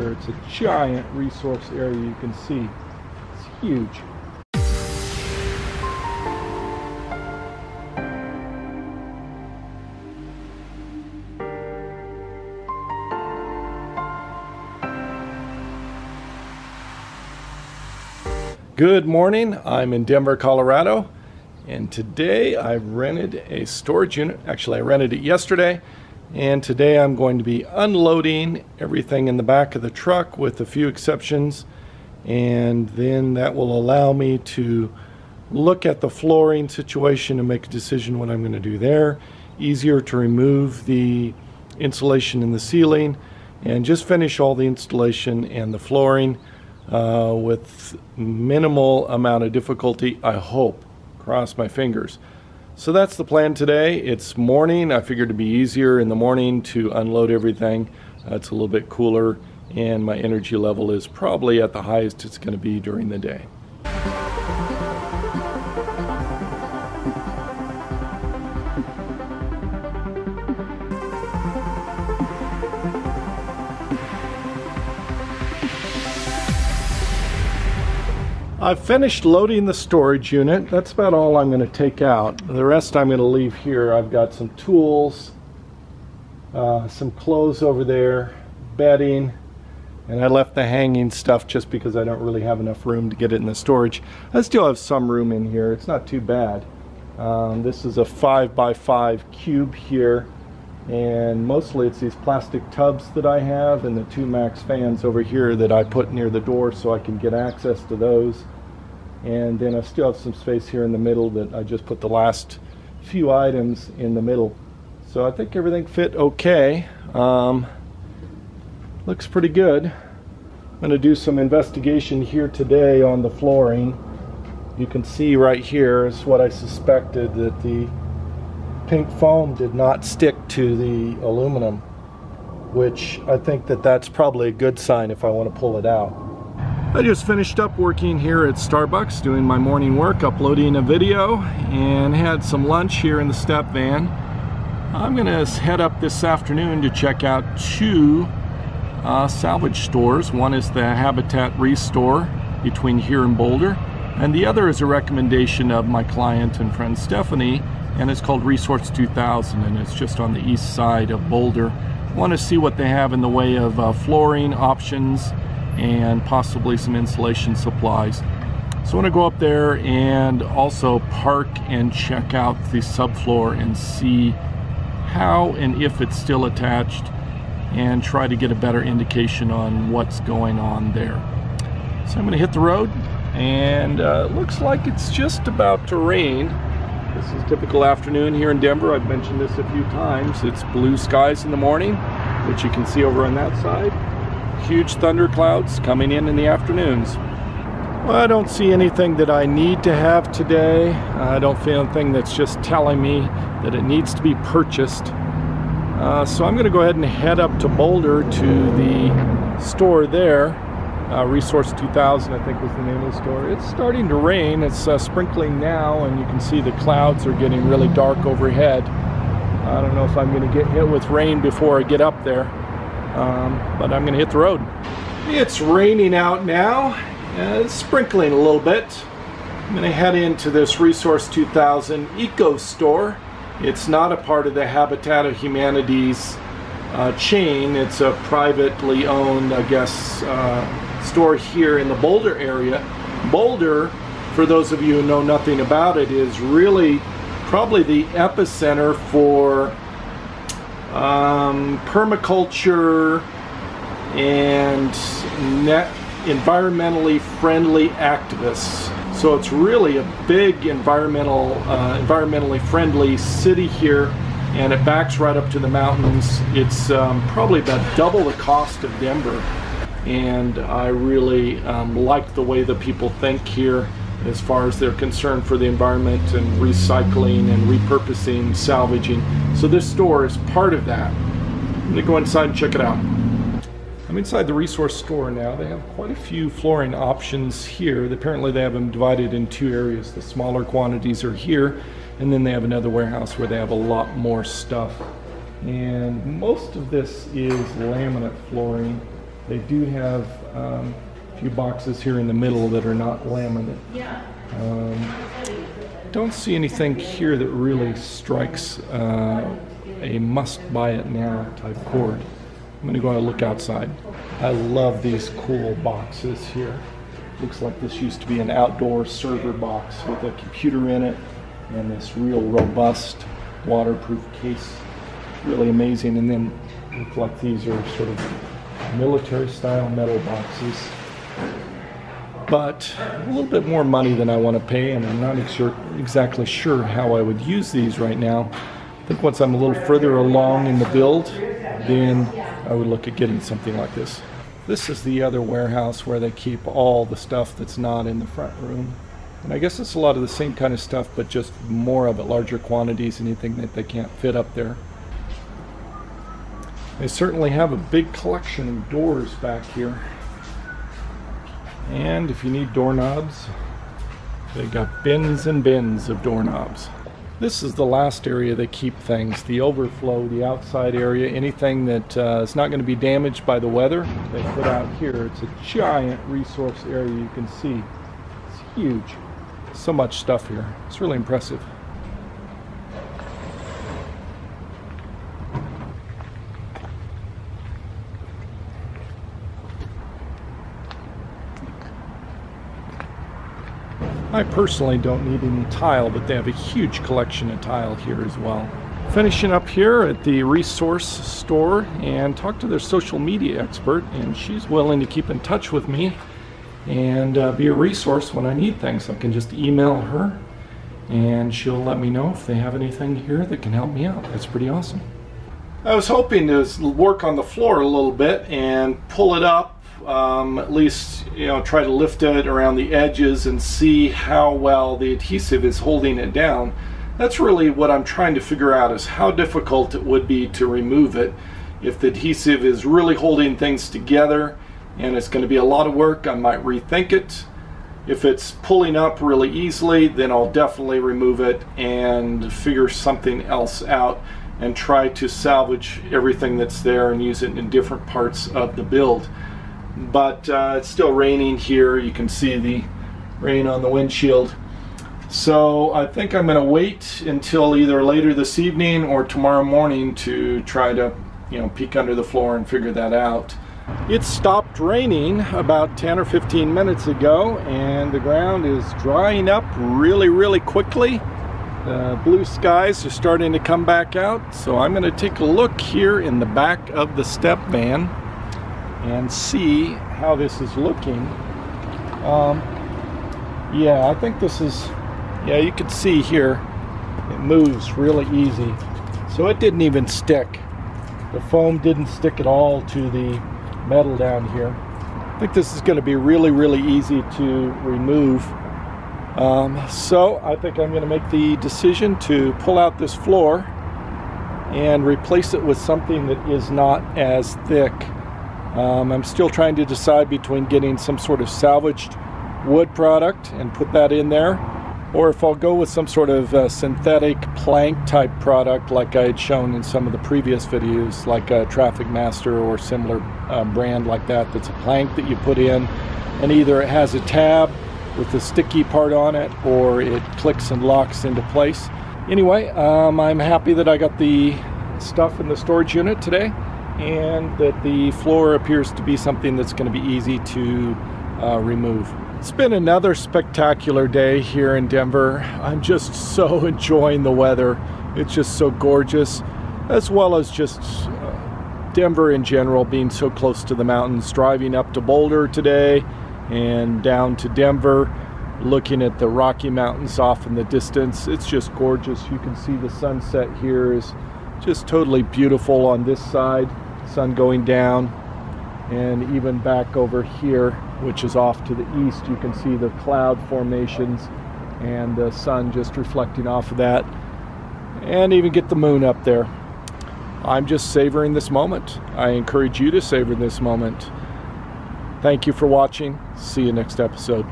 It's a giant resource area, you can see. It's huge. Good morning, I'm in Denver, Colorado, and today I rented a storage unit. Actually, I rented it yesterday, and today I'm going to be unloading everything in the back of the truck with a few exceptions, and then that will allow me to look at the flooring situation and make a decision what I'm going to do there. Easier to remove the insulation in the ceiling and just finish all the installation and the flooring with minimal amount of difficulty, I hope. Cross my fingers. So that's the plan today. It's morning. I figured it'd be easier in the morning to unload everything. It's a little bit cooler and my energy level is probably at the highest it's going to be during the day. I've finished loading the storage unit. That's about all I'm going to take out. The rest I'm going to leave here. I've got some tools, some clothes over there, bedding, and I left the hanging stuff just because I don't really have enough room to get it in the storage. I still have some room in here. It's not too bad. This is a 5x5 cube here, and mostly it's these plastic tubs that I have and the two Max fans over here that I put near the door so I can get access to those. And then I still have some space here in the middle that I just put the last few items in the middle. So I think everything fit okay. Looks pretty good. I'm going to do some investigation here today on the flooring. You can see right here is what I suspected, that the pink foam did not stick to the aluminum, which I think that that's probably a good sign if I want to pull it out. I just finished up working here at Starbucks, doing my morning work, uploading a video, and had some lunch here in the step van. I'm gonna head up this afternoon to check out two salvage stores. One is the Habitat Restore between here and Boulder, and the other is a recommendation of my client and friend Stephanie, and it's called Resource 2000, and it's just on the east side of Boulder. I want to see what they have in the way of flooring options and possibly some insulation supplies. So I want to go up there and also park and check out the subfloor and see how and if it's still attached and try to get a better indication on what's going on there. So I'm going to hit the road, and it looks like it's just about to rain. This is a typical afternoon here in Denver. I've mentioned this a few times. It's blue skies in the morning, which you can see over on that side. Huge thunderclouds coming in the afternoons. Well, I don't see anything that I need to have today. I don't feel anything that's just telling me that it needs to be purchased. So I'm going to go ahead and head up to Boulder to the store there. Resource 2000, I think was the name of the store. It's starting to rain. It's sprinkling now, and you can see the clouds are getting really dark overhead. I don't know if I'm going to get hit with rain before I get up there. But I'm going to hit the road. It's raining out now. It's sprinkling a little bit. I'm going to head into this Resource 2000 Eco Store. It's not a part of the Habitat of Humanity's chain. It's a privately owned, I guess, store here in the Boulder area. Boulder, for those of you who know nothing about it, is really probably the epicenter for permaculture and environmentally friendly activists. So it's really a big environmentally friendly city here, and it backs right up to the mountains. It's probably about double the cost of Denver, and I really like the way the people think here as far as they're concerned for the environment and recycling and repurposing, salvaging. So this store is part of that. I'm going to go inside and check it out. I'm inside the Resource store now. They have quite a few flooring options here. Apparently they have them divided in two areas. The smaller quantities are here, and then they have another warehouse where they have a lot more stuff. And most of this is laminate flooring. They do have a few boxes here in the middle that are not laminate. Don't see anything here that really strikes a must buy it now type cord. I'm going to go and look outside. I love these cool boxes here. Looks like this used to be an outdoor server box with a computer in it and this real robust waterproof case. Really amazing. And then look like these are sort of military style metal boxes. But a little bit more money than I want to pay, and I'm not exactly sure how I would use these right now. I think once I'm a little further along in the build, then I would look at getting something like this. This is the other warehouse where they keep all the stuff that's not in the front room. And I guess it's a lot of the same kind of stuff, but just more of it, larger quantities, anything that they can't fit up there. They certainly have a big collection of doors back here. And if you need doorknobs, they got bins and bins of doorknobs. This is the last area they keep things, the overflow, the outside area, anything that is not going to be damaged by the weather, they put out here. It's a giant resource area, you can see. It's huge. So much stuff here. It's really impressive. I personally don't need any tile, but they have a huge collection of tile here as well. Finishing up here at the resource store and talked to their social media expert, and she's willing to keep in touch with me and be a resource when I need things. I can just email her and she'll let me know if they have anything here that can help me out. That's pretty awesome. I was hoping to work on the floor a little bit and pull it up. At least, you know, try to lift it around the edges and see how well the adhesive is holding it down. That's really what I'm trying to figure out, is how difficult it would be to remove it. If the adhesive is really holding things together and it's going to be a lot of work, I might rethink it. If it's pulling up really easily, then I'll definitely remove it and figure something else out and try to salvage everything that's there and use it in different parts of the build. But it's still raining here. You can see the rain on the windshield. So I think I'm going to wait until either later this evening or tomorrow morning to try to, you know, peek under the floor and figure that out. It stopped raining about 10 or 15 minutes ago, and the ground is drying up really quickly. The blue skies are starting to come back out, so I'm going to take a look here in the back of the step van and see how this is looking. Yeah, I think this is, yeah, you can see here it moves really easy. So it didn't even stick. The foam didn't stick at all to the metal down here. I think this is going to be really easy to remove. So I think I'm going to make the decision to pull out this floor and replace it with something that is not as thick. I'm still trying to decide between getting some sort of salvaged wood product and put that in there, or if I'll go with some sort of synthetic plank type product like I had shown in some of the previous videos, like a Traffic Master or similar brand like that, that's a plank that you put in, and either it has a tab with the sticky part on it or it clicks and locks into place. Anyway, I'm happy that I got the stuff in the storage unit today, and that the floor appears to be something that's going to be easy to remove. It's been another spectacular day here in Denver. I'm just so enjoying the weather. It's just so gorgeous, as well as just Denver in general, being so close to the mountains. Driving up to Boulder today and down to Denver, looking at the Rocky Mountains off in the distance. It's just gorgeous. You can see the sunset here is just totally beautiful on this side, sun going down, and even back over here, which is off to the east, you can see the cloud formations and the sun just reflecting off of that, and even get the moon up there. I'm just savoring this moment. I encourage you to savor this moment. Thank you for watching. See you next episode.